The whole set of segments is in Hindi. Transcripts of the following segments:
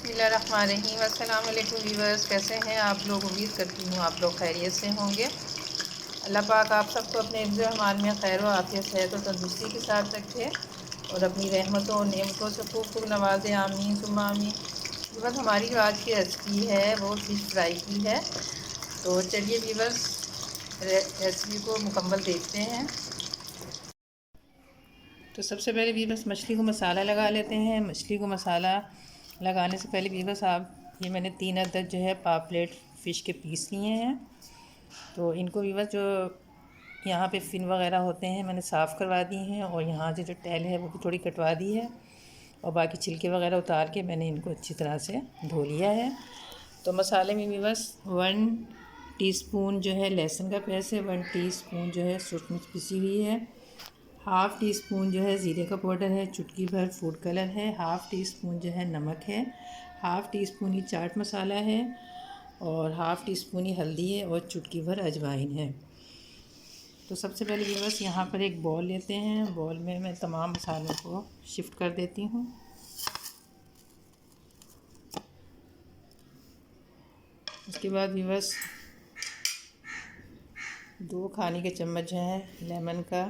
बिस्मिल्लाहिर्रहमानिर्रहीम। अस्सलाम वालेकुम व्यूअर्स, कैसे हैं आप लोग? उम्मीद करती हूँ आप लोग खैरियत से होंगे। अल्लाह पाक आप सबको अपने हिफ्ज़ व अमान में खैर व आफियत, सेहत और तंदुरुस्ती के साथ रखे और अपनी रहमतों और नेमतों से खूब खूब नवाज़े। आमीन सुम्मा आमीन। व्यूअर्स, हमारी जो आज की रेसिपी है वो फ़िश फ्राई की है। तो चलिए व्यूअर्स, रेसिपी को मुकम्मल देखते हैं। तो सबसे पहले व्यूअर्स मछली को मसाला लगा लेते हैं। मछली को मसाला लगाने से पहले व्यूअर्स ये मैंने 3 अदद जो है पापलेट फ़िश के पीस लिए हैं। तो इनको व्यूअर्स जो यहाँ पे फिन वगैरह होते हैं मैंने साफ़ करवा दी हैं और यहाँ से जो टैल है वो भी थोड़ी कटवा दी है और बाकी छिलके वगैरह उतार के मैंने इनको अच्छी तरह से धो लिया है। तो मसाले में व्यूअर्स 1 टीस्पून जो है लहसुन का पेस्ट है, 1 टीस्पून जो है सूरज मिर्च पिसी हुई है, हाफ़ टी स्पून जो है ज़ीरे का पाउडर है, चुटकी भर फूड कलर है, हाफ़ टी स्पून जो है नमक है, हाफ़ टी स्पून ही चाट मसाला है और हाफ़ टी स्पून ही हल्दी है और चुटकी भर अजवाइन है। तो सबसे पहले व्यूअर्स यहाँ पर एक बॉल लेते हैं। बॉल में मैं तमाम मसालों को शिफ्ट कर देती हूँ। उसके बाद व्यूअर्स 2 खाने के चम्मच जो है लेमन का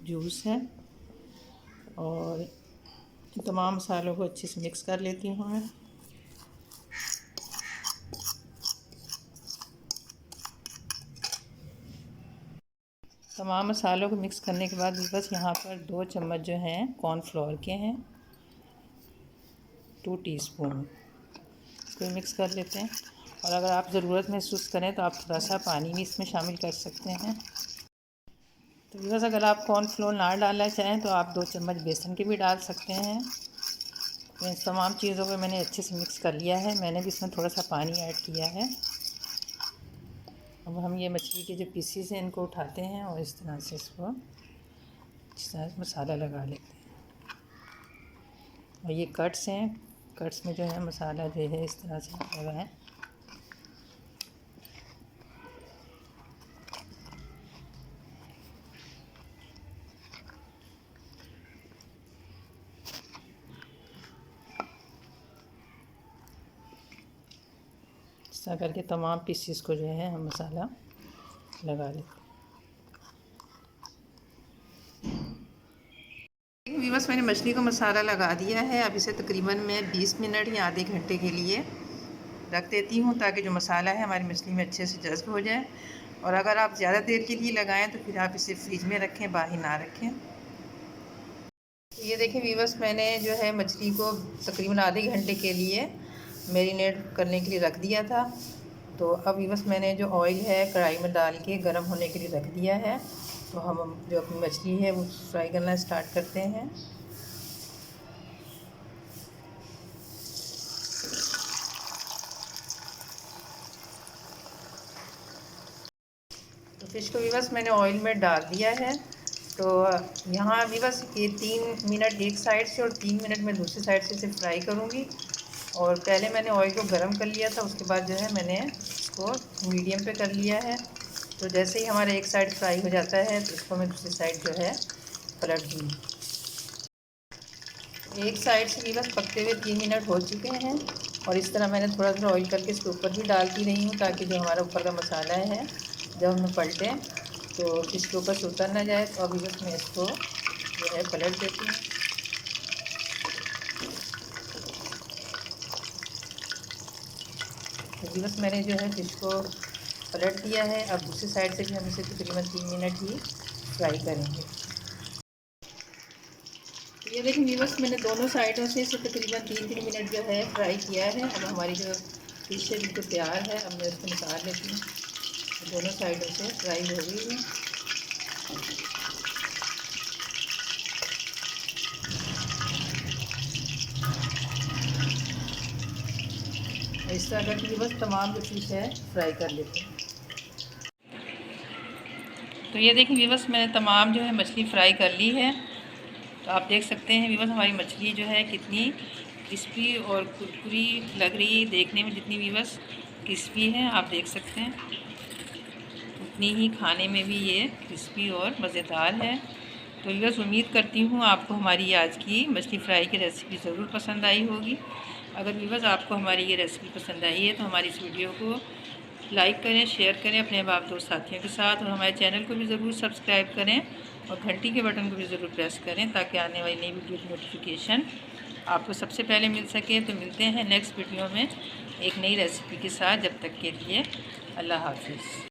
जूस है और तमाम मसालों को अच्छे से मिक्स कर लेती हूँ मैं। तमाम मसालों को मिक्स करने के बाद बस यहाँ पर 2 चम्मच जो हैं कॉर्नफ्लोर के हैं, 2 टीस्पून। इसको मिक्स कर लेते हैं और अगर आप ज़रूरत महसूस करें तो आप थोड़ा सा पानी भी इसमें शामिल कर सकते हैं। तो बस अगर आप कॉर्नफ्लोर ना डालना चाहें तो आप 2 चम्मच बेसन के भी डाल सकते हैं। तो इन तमाम चीज़ों को मैंने अच्छे से मिक्स कर लिया है। मैंने भी इसमें थोड़ा सा पानी ऐड किया है। अब हम ये मछली के जो पीसीस हैं इनको उठाते हैं और इस तरह से इसको अच्छी तरह से मसाला लगा लेते हैं। और ये कट्स हैं, कट्स में जो है मसाला जो है इस तरह से लगा है। इस तरह करके तमाम पीसीस को जो है हम मसाला लगा लेते हैं। व्यूअर्स, मैंने मछली को मसाला लगा दिया है। अब इसे तकरीबन मैं 20 मिनट या आधे घंटे के लिए रख देती हूँ ताकि जो मसाला है हमारी मछली में अच्छे से जज़्ब हो जाए। और अगर आप ज़्यादा देर के लिए लगाएं तो फिर आप इसे फ्रिज में रखें, बाहर ना रखें। ये देखें व्यूअर्स, मैंने जो है मछली को तकरीबन आधे घंटे के लिए मैरिनेट करने के लिए रख दिया था। तो अब व्यूअर्स मैंने जो ऑयल है कढ़ाई में डाल के गर्म होने के लिए रख दिया है। तो हम जो अपनी मछली है वो फ्राई करना स्टार्ट करते हैं। तो फ़िश को व्यूअर्स मैंने ऑयल में डाल दिया है। तो यहाँ व्यूअर्स ये 3 मिनट एक साइड से और 3 मिनट में दूसरी साइड से इसे फ्राई करूँगी। और पहले मैंने ऑयल को गर्म कर लिया था, उसके बाद जो है मैंने इसको मीडियम पे कर लिया है। तो जैसे ही हमारा एक साइड फ्राई हो जाता है तो इसको मैं दूसरी साइड जो है पलट दूँगी। एक साइड से भी बस पकते हुए 3 मिनट हो चुके हैं और इस तरह मैंने थोड़ा थोड़ा ऑयल करके इसके ऊपर भी डालती रही हूँ ताकि जो हमारा ऊपर का मसाला है जब हम पलटें तो इसके ऊपर से उतर ना जाए। तो अभी बस मैं इसको जो है पलट देती हूँ। तो बस मैंने जो है फ़िश को पलट दिया है। अब दूसरी साइड से भी हम इसे तकरीबन 3 मिनट ही फ्राई करेंगे। ये देखिए व्यूअर्स, मैंने दोनों साइडों से इसे तकरीबन 3-3 मिनट जो है फ्राई किया है। अब हमारी जो फ़िश है बिल्कुल तैयार है। अब मैं इसको निकाल लेती हूँ। दोनों साइडों से फ्राई हो गई है। इस तरह करके बस तमाम जो फ़िश है फ्राई कर लेते हैं। तो ये देखिए व्यूअर्स, मैंने तमाम जो है मछली फ्राई कर ली है। तो आप देख सकते हैं व्यूअर्स हमारी मछली जो है कितनी क्रिस्पी और कुरकुरी लग रही है। देखने में जितनी व्यूअर्स क्रिस्पी है आप देख सकते हैं उतनी ही खाने में भी ये क्रिस्पी और मज़ेदार है। तो व्यूअर्स उम्मीद करती हूँ आपको हमारी आज की मछली फ्राई की रेसिपी ज़रूर पसंद आई होगी। अगर व्यूअर्स आपको हमारी ये रेसिपी पसंद आई है तो हमारी इस वीडियो को लाइक करें, शेयर करें अपने बाप दोस्त साथियों के साथ, और हमारे चैनल को भी ज़रूर सब्सक्राइब करें और घंटी के बटन को भी ज़रूर प्रेस करें ताकि आने वाली नई वीडियो की नोटिफिकेशन आपको सबसे पहले मिल सके। तो मिलते हैं नेक्स्ट वीडियो में एक नई रेसिपी के साथ। जब तक के लिए अल्लाह हाफिज़।